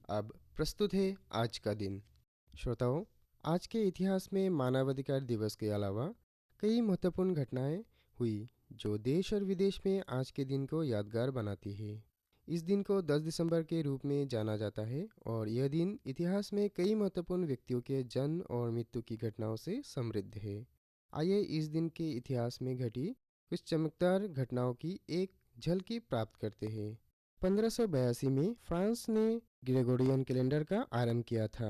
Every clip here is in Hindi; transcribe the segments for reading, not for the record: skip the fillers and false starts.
अब प्रस्तुत है आज का दिन। श्रोताओं, आज के इतिहास में मानवाधिकार दिवस के अलावा कई महत्वपूर्ण घटनाएं हुई जो देश और विदेश में आज के दिन को यादगार बनाती है। इस दिन को 10 दिसंबर के रूप में जाना जाता है और यह दिन इतिहास में कई महत्वपूर्ण व्यक्तियों के जन्म और मृत्यु की घटनाओं से समृद्ध है। आइए इस दिन के इतिहास में घटी कुछ चमकदार घटनाओं की एक झलकी प्राप्त करते हैं। 1582 में फ्रांस ने ग्रेगोरियन कैलेंडर का आरंभ किया था।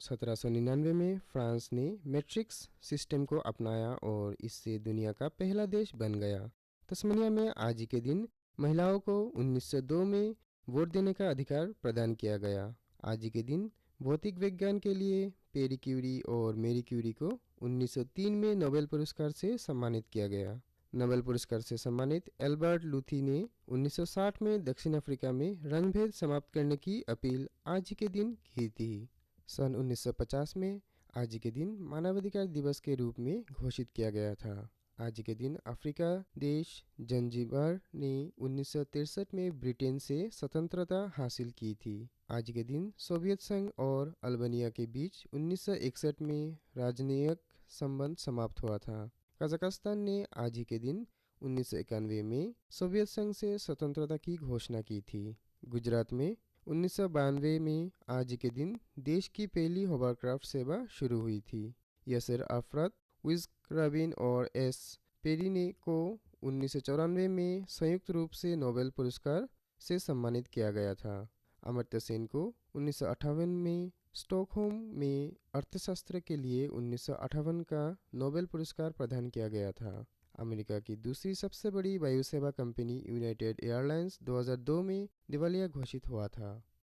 1799 में फ्रांस ने मैट्रिक्स सिस्टम को अपनाया और इससे दुनिया का पहला देश बन गया। तस्मानिया में आज ही के दिन महिलाओं को 1902 में वोट देने का अधिकार प्रदान किया गया। आज ही के दिन भौतिक विज्ञान के लिए पेरी क्यूरी और मेरी क्यूरी को 1903 में नोबेल पुरस्कार से सम्मानित किया गया। नोबेल पुरस्कार से सम्मानित एल्बर्ट लूथी ने 1960 में दक्षिण अफ्रीका में रंगभेद समाप्त करने की अपील आज ही के दिन की थी। सन 1950 में आज ही के दिन मानवाधिकार दिवस के रूप में घोषित किया गया था। आज ही के दिन अफ्रीका देश जंजीबार ने 1963 में ब्रिटेन से स्वतंत्रता हासिल की थी। आज के दिन सोवियत संघ और अल्बानिया के बीच 1961 में राजनयिक संबंध समाप्त हुआ था। कजाकिस्तान ने आज ही के दिन 1991 में सोवियत संघ से स्वतंत्रता की घोषणा की थी। गुजरात में 1992 में आज ही के दिन देश की पहली होवरक्राफ्ट सेवा शुरू हुई थी। यसर अफरत, विज रबिन और एस पेरिने को 1994 में संयुक्त रूप से नोबेल पुरस्कार से सम्मानित किया गया था। अमर्त्य सेन को 1958 में स्टॉकहोम में अर्थशास्त्र के लिए 1958 का नोबेल पुरस्कार प्रदान किया गया था। अमेरिका की दूसरी सबसे बड़ी वायुसेवा कंपनी यूनाइटेड एयरलाइंस 2002 में दिवालिया घोषित हुआ था।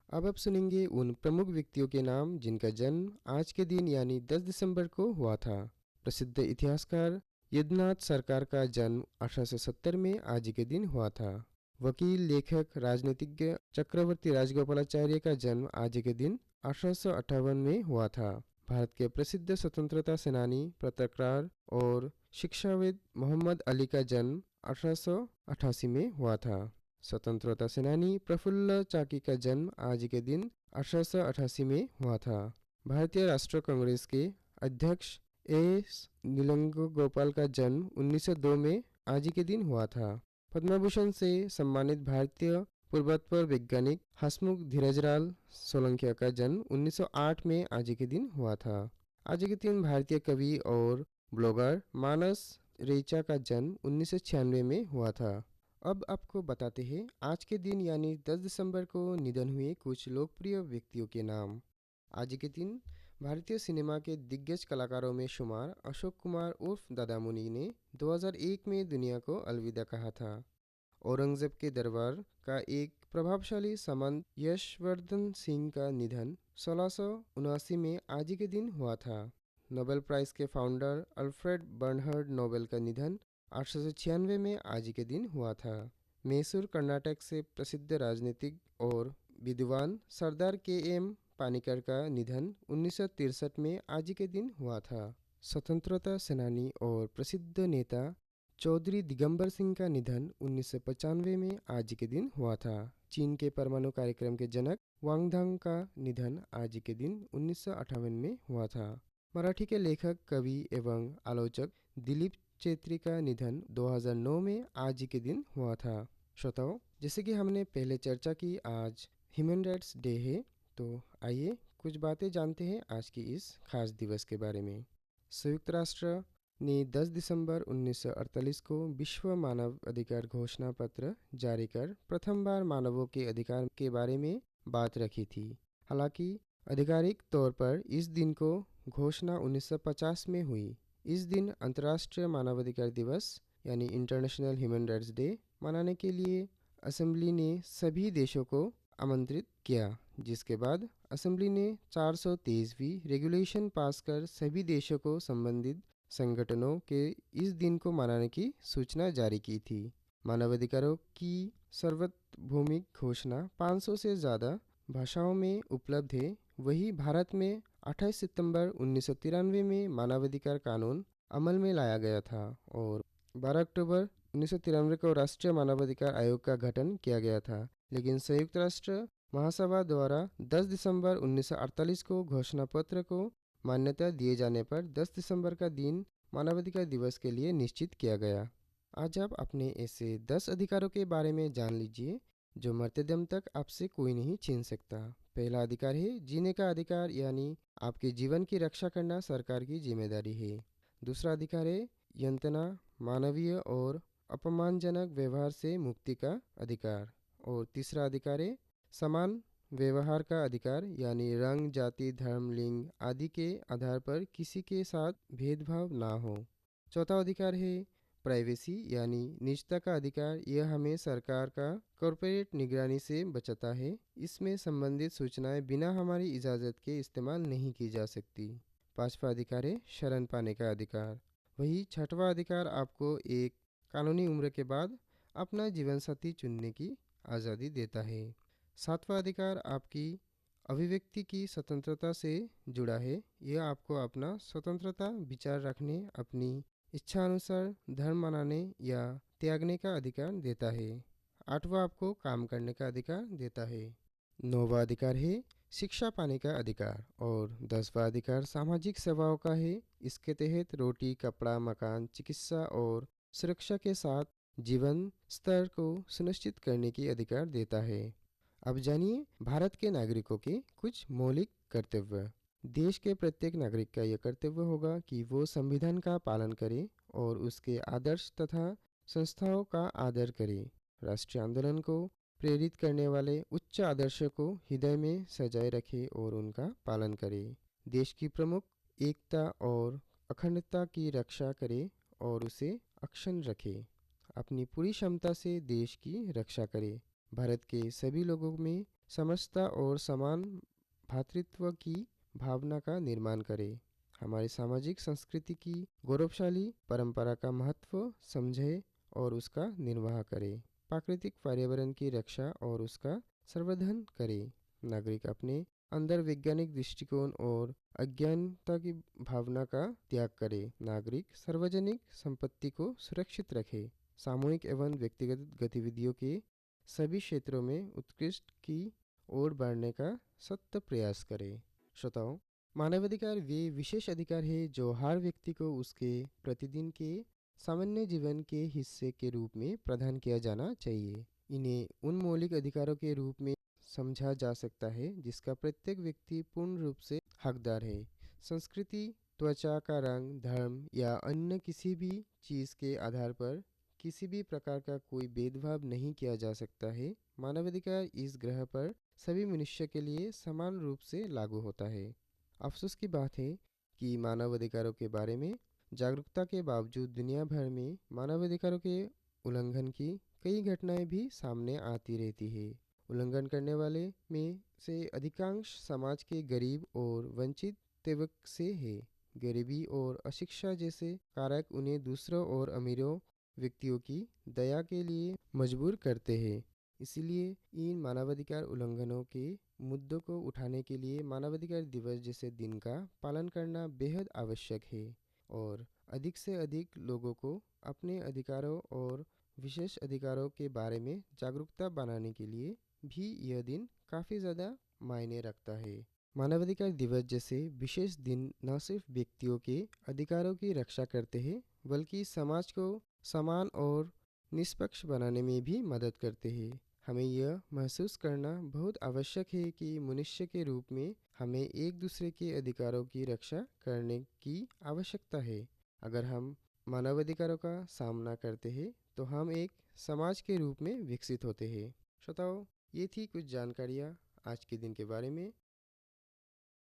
अब सुनेंगे उन प्रमुख व्यक्तियों के नाम जिनका जन्म आज के दिन यानी 10 दिसंबर को हुआ था। प्रसिद्ध इतिहासकार यदुनाथ सरकार का जन्म 1870 में आज के दिन हुआ था। वकील, लेखक, राजनीतिज्ञ चक्रवर्ती राजगोपालाचार्य का जन्म आज के दिन 1858 में हुआ था। भारत के प्रसिद्ध स्वतंत्रता सेनानी, पत्रकार और शिक्षाविद मोहम्मद अली का जन्म 1888 में हुआ था। स्वतंत्रता सेनानी प्रफुल्ल चाकी का जन्म आज के दिन 1888 में हुआ था। भारतीय राष्ट्रीय कांग्रेस के अध्यक्ष एस नीलंगो गोपाल का जन्म 1902 में आज के दिन हुआ था। पद्म भूषण से सम्मानित भारतीय पूर्वोत्तर वैज्ञानिक हसमुख धीरजलाल सोलंकिया का जन्म 1908 में आज के दिन हुआ था। आज के दिन भारतीय कवि और ब्लॉगर मानस रेचा का जन्म 1996 में हुआ था। अब आपको बताते हैं आज के दिन यानी 10 दिसंबर को निधन हुए कुछ लोकप्रिय व्यक्तियों के नाम। आज के दिन भारतीय सिनेमा के दिग्गज कलाकारों में शुमार अशोक कुमार उर्फ दादा मुनि ने 2001 में दुनिया को अलविदा कहा था। औरंगजेब के दरबार का एक प्रभावशाली सामंत यशवर्धन सिंह का निधन 1679 में आज के दिन हुआ था। नोबेल प्राइज के फाउंडर अल्फ्रेड बर्नहर्ड नोबेल का निधन 1896 में आज के दिन हुआ था। मैसूर, कर्नाटक से प्रसिद्ध राजनीतिक और विद्वान सरदार के एम पानिकर का निधन 1963 में आज के दिन हुआ था। स्वतंत्रता सेनानी और प्रसिद्ध नेता चौधरी दिगंबर सिंह का निधन 1995 में आज के दिन हुआ था। चीन के परमाणु कार्यक्रम के जनक वांगधांग का निधन आज के दिन 1958 में हुआ था। मराठी के लेखक, कवि एवं आलोचक दिलीप चेत्री का निधन 2009 में आज के दिन हुआ था। श्रोताओं, जैसे कि हमने पहले चर्चा की, आज ह्यूमन राइट्स डे है, तो आइए कुछ बातें जानते हैं आज की इस खास दिवस के बारे में। संयुक्त राष्ट्र ने 10 दिसंबर 1948 को विश्व मानव अधिकार घोषणा पत्र जारी कर प्रथम बार मानवों के अधिकार के बारे में बात रखी थी। हालांकि आधिकारिक तौर पर इस दिन को घोषणा 1950 में हुई। इस दिन अंतर्राष्ट्रीय मानवाधिकार दिवस यानी इंटरनेशनल ह्यूमन राइट्स डे मनाने के लिए असेंबली ने सभी देशों को आमंत्रित किया, जिसके बाद असेंबली ने 423वीं रेगुलेशन पास कर सभी देशों को संबंधित संगठनों के इस दिन को मनाने की सूचना जारी की थी। मानवाधिकारों की सार्वभौमिक घोषणा 500 से ज़्यादा भाषाओं में उपलब्ध है। वही भारत में 28 सितंबर 1993 में मानवाधिकार कानून अमल में लाया गया था और 12 अक्टूबर 1993 को राष्ट्रीय मानवाधिकार आयोग का गठन किया गया था। लेकिन संयुक्त राष्ट्र महासभा द्वारा 10 दिसंबर 1948 को घोषणा पत्र को मान्यता दिए जाने पर 10 दिसंबर का दिन मानवाधिकार दिवस के लिए निश्चित किया गया। आज आप अपने ऐसे 10 अधिकारों के बारे में जान लीजिए जो मरते दम तक आपसे कोई नहीं छीन सकता। पहला अधिकार है जीने का अधिकार, यानी आपके जीवन की रक्षा करना सरकार की जिम्मेदारी है। दूसरा अधिकार है यंत्रणा, मानवीय और अपमानजनक व्यवहार से मुक्ति का अधिकार। और तीसरा अधिकार है समान व्यवहार का अधिकार, यानी रंग, जाति, धर्म, लिंग आदि के आधार पर किसी के साथ भेदभाव ना हो। चौथा अधिकार है प्राइवेसी, यानी निजता का अधिकार। यह हमें सरकार का कॉरपोरेट निगरानी से बचाता है। इसमें संबंधित सूचनाएं बिना हमारी इजाज़त के इस्तेमाल नहीं की जा सकती। पांचवा अधिकार है शरण पाने का अधिकार। वही छठवां अधिकार आपको एक कानूनी उम्र के बाद अपना जीवन साथी चुनने की आज़ादी देता है। सातवां अधिकार आपकी अभिव्यक्ति की स्वतंत्रता से जुड़ा है। यह आपको अपना स्वतंत्रता विचार रखने, अपनी इच्छा अनुसार धर्म मनाने या त्यागने का अधिकार देता है। आठवां आपको काम करने का अधिकार देता है। नौवां अधिकार है शिक्षा पाने का अधिकार। और 10वां अधिकार सामाजिक सेवाओं का है। इसके तहत रोटी, कपड़ा, मकान, चिकित्सा और सुरक्षा के साथ जीवन स्तर को सुनिश्चित करने की अधिकार देता है। अब जानिए भारत के नागरिकों के कुछ मौलिक कर्तव्य। देश के प्रत्येक नागरिक का यह कर्तव्य होगा कि वो संविधान का पालन करे और उसके आदर्श तथा संस्थाओं का आदर करे। राष्ट्रीय आंदोलन को प्रेरित करने वाले उच्च आदर्शों को हृदय में सजाए रखे और उनका पालन करे। देश की प्रमुख एकता और अखंडता की रक्षा करे और उसे अक्षुण्ण रखे। अपनी पूरी क्षमता से देश की रक्षा करे। भारत के सभी लोगों में समता और समान भ्रातृत्व की भावना का निर्माण करे। हमारी सामाजिक संस्कृति की गौरवशाली परंपरा का महत्व समझे और उसका निर्वाह करे। प्राकृतिक पर्यावरण की रक्षा और उसका संवर्धन करे। नागरिक अपने अंदर वैज्ञानिक दृष्टिकोण और अज्ञानता की भावना का त्याग करे। नागरिक सार्वजनिक संपत्ति को सुरक्षित रखे। सामूहिक एवं व्यक्तिगत गतिविधियों के सभी क्षेत्रों में उत्कृष्ट की ओर बढ़ने का सतत प्रयास करें। श्रोताओं, मानवाधिकार वे विशेष अधिकार है जो हर व्यक्ति को उसके प्रतिदिन के सामान्य जीवन के हिस्से के रूप में प्रदान किया जाना चाहिए। इन्हें उन मौलिक अधिकारों के रूप में समझा जा सकता है जिसका प्रत्येक व्यक्ति पूर्ण रूप से हकदार है। संस्कृति, त्वचा का रंग, धर्म या अन्य किसी भी चीज़ के आधार पर किसी भी प्रकार का कोई भेदभाव नहीं किया जा सकता है। मानवाधिकार इस ग्रह पर सभी मनुष्य के लिए समान रूप से लागू होता है। अफसोस की बात है कि मानवाधिकारों के बारे में जागरूकता के बावजूद दुनिया भर में मानवाधिकारों के उल्लंघन की कई घटनाएं भी सामने आती रहती है। उल्लंघन करने वाले में से अधिकांश समाज के गरीब और वंचित तबक से है। गरीबी और अशिक्षा जैसे कारक उन्हें दूसरों और अमीरों व्यक्तियों की दया के लिए मजबूर करते हैं। इसलिए इन मानवाधिकार उल्लंघनों के मुद्दों को उठाने के लिए मानवाधिकार दिवस जैसे दिन का पालन करना बेहद आवश्यक है। और अधिक से अधिक लोगों को अपने अधिकारों और विशेष अधिकारों के बारे में जागरूकता बनाने के लिए भी यह दिन काफ़ी ज़्यादा मायने रखता है। मानवाधिकार दिवस जैसे विशेष दिन न सिर्फ व्यक्तियों के अधिकारों की रक्षा करते हैं बल्कि समाज को समान और निष्पक्ष बनाने में भी मदद करते हैं। हमें यह महसूस करना बहुत आवश्यक है कि मनुष्य के रूप में हमें एक दूसरे के अधिकारों की रक्षा करने की आवश्यकता है। अगर हम मानवाधिकारों का सामना करते हैं तो हम एक समाज के रूप में विकसित होते हैं। श्रोताओं, ये थी कुछ जानकारियाँ आज के दिन के बारे में।